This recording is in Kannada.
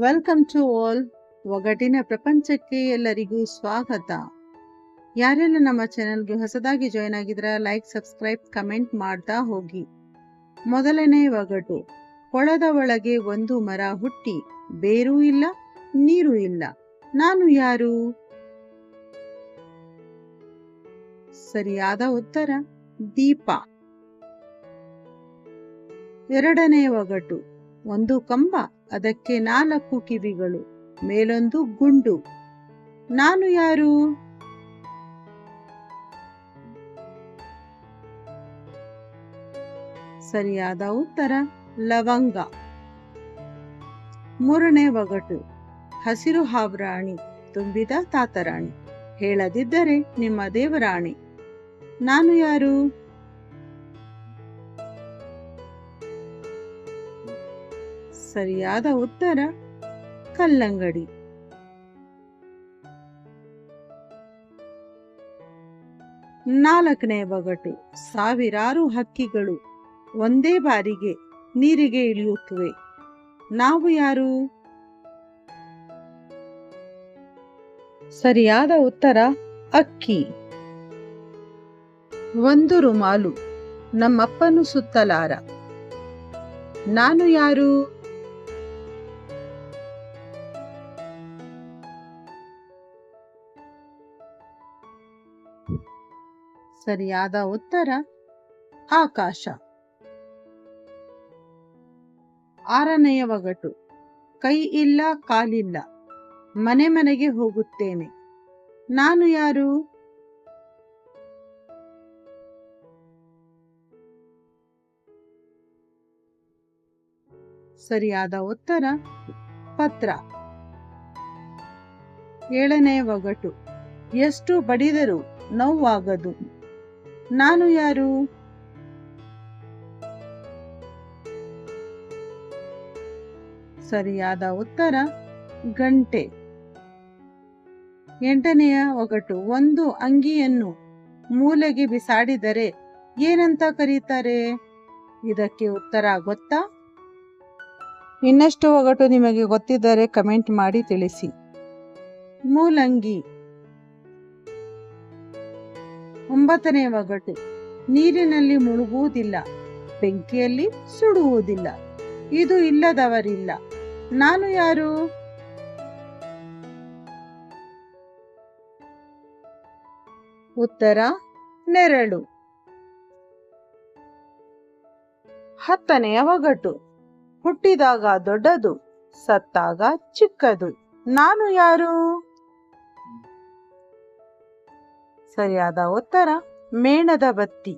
Welcome to all. ಒಗಟಿನ ಪ್ರಪಂಚಕ್ಕೆ ಎಲ್ಲರಿಗೂ ಸ್ವಾಗತ. ಯಾರೆಲ್ಲ ನಮ್ಮ ಚಾನೆಲ್ಗೆ ಹೊಸದಾಗಿ ಜಾಯ್ನ್ ಆಗಿದ್ರ ಲೈಕ್, ಸಬ್ಸ್ಕ್ರೈಬ್, ಕಮೆಂಟ್ ಮಾಡ್ತಾ ಹೋಗಿ. ಮೊದಲನೇ ಒಗಟು. ಹೊಳದ ಒಳಗೆ ಒಂದು ಮರ ಹುಟ್ಟಿ, ಬೇರೂ ಇಲ್ಲ ನೀರು ಇಲ್ಲ, ನಾನು ಯಾರು? ಸರಿಯಾದ ಉತ್ತರ ದೀಪ. ಎರಡನೇ ಒಗಟು. ಒಂದು ಕಂಬ, ಅದಕ್ಕೆ 4 ಕಿವಿಗಳು, ಮೇಲೊಂದು ಗುಂಡು, ನಾನು ಯಾರು? ಸರಿಯಾದ ಉತ್ತರ ಲವಂಗ. ಮೂರನೇ ಒಗಟು. ಹಸಿರು ಹಾವ್ರಾಣಿ, ತುಂಬಿದ ತಾತರಾಣಿ, ಹೇಳದಿದ್ದರೆ ನಿಮ್ಮ ದೇವರಾಣಿ, ನಾನು ಯಾರು? ಸರಿಯಾದ ಉತ್ತರ ಕಲ್ಲಂಗಡಿ. ನಾಲ್ಕನೇ ಒಗಟು. ಸಾವಿರಾರು ಹಕ್ಕಿಗಳು ಒಂದೇ ಬಾರಿಗೆ ನೀರಿಗೆ ಇಳಿಯುತ್ತವೆ, ನಾವು ಯಾರು? ಸರಿಯಾದ ಉತ್ತರ ಅಕ್ಕಿ. ಒಂದು ರುಮಾಲು ನಮ್ಮಪ್ಪನು ಸುತ್ತಲಾರ, ನಾನು ಯಾರು? ಸರಿಯಾದ ಉತ್ತರ ಆಕಾಶ. ಆರನೆಯ ಒಗಟು. ಕೈ ಇಲ್ಲ ಕಾಲಿಲ್ಲ, ಮನೆ ಮನೆಗೆ ಹೋಗುತ್ತೇನೆ, ನಾನು ಯಾರು? ಸರಿಯಾದ ಉತ್ತರ ಪತ್ರ. ಏಳನೇ ಒಗಟು. ಎಷ್ಟು ಬಡಿದರೂ ನೋವಾಗದು, ನಾನು ಯಾರು? ಸರಿಯಾದ ಉತ್ತರ ಗಂಟೆ. ಎಂಟನೆಯ ಒಗಟು. ಒಂದು ಅಂಗಿಯನ್ನು ಮೂಲೆಗೆ ಬಿಸಾಡಿದರೆ ಏನಂತ ಕರೀತಾರೆ? ಇದಕ್ಕೆ ಉತ್ತರ ಗೊತ್ತಾ? ಇನ್ನಷ್ಟು ಒಗಟು ನಿಮಗೆ ಗೊತ್ತಿದ್ದರೆ ಕಮೆಂಟ್ ಮಾಡಿ ತಿಳಿಸಿ. ಮೂಲಂಗಿ. 9ನೇ ಒಗಟು. ನೀರಿನಲ್ಲಿ ಮುಳುಗುವುದಿಲ್ಲ, ಬೆಂಕಿಯಲ್ಲಿ ಸುಡುವುದಿಲ್ಲ, ಇದು ಇಲ್ಲದವರಿಲ್ಲ, ನಾನು ಯಾರು? ಉತ್ತರ ನೆರಳು. 10ನೆಯ ಒಗಟು. ಹುಟ್ಟಿದಾಗ ದೊಡ್ಡದು, ಸತ್ತಾಗ ಚಿಕ್ಕದು, ನಾನು ಯಾರು? ಸರಿಯಾದ ಉತ್ತರ ಮೇಣದ ಬತ್ತಿ.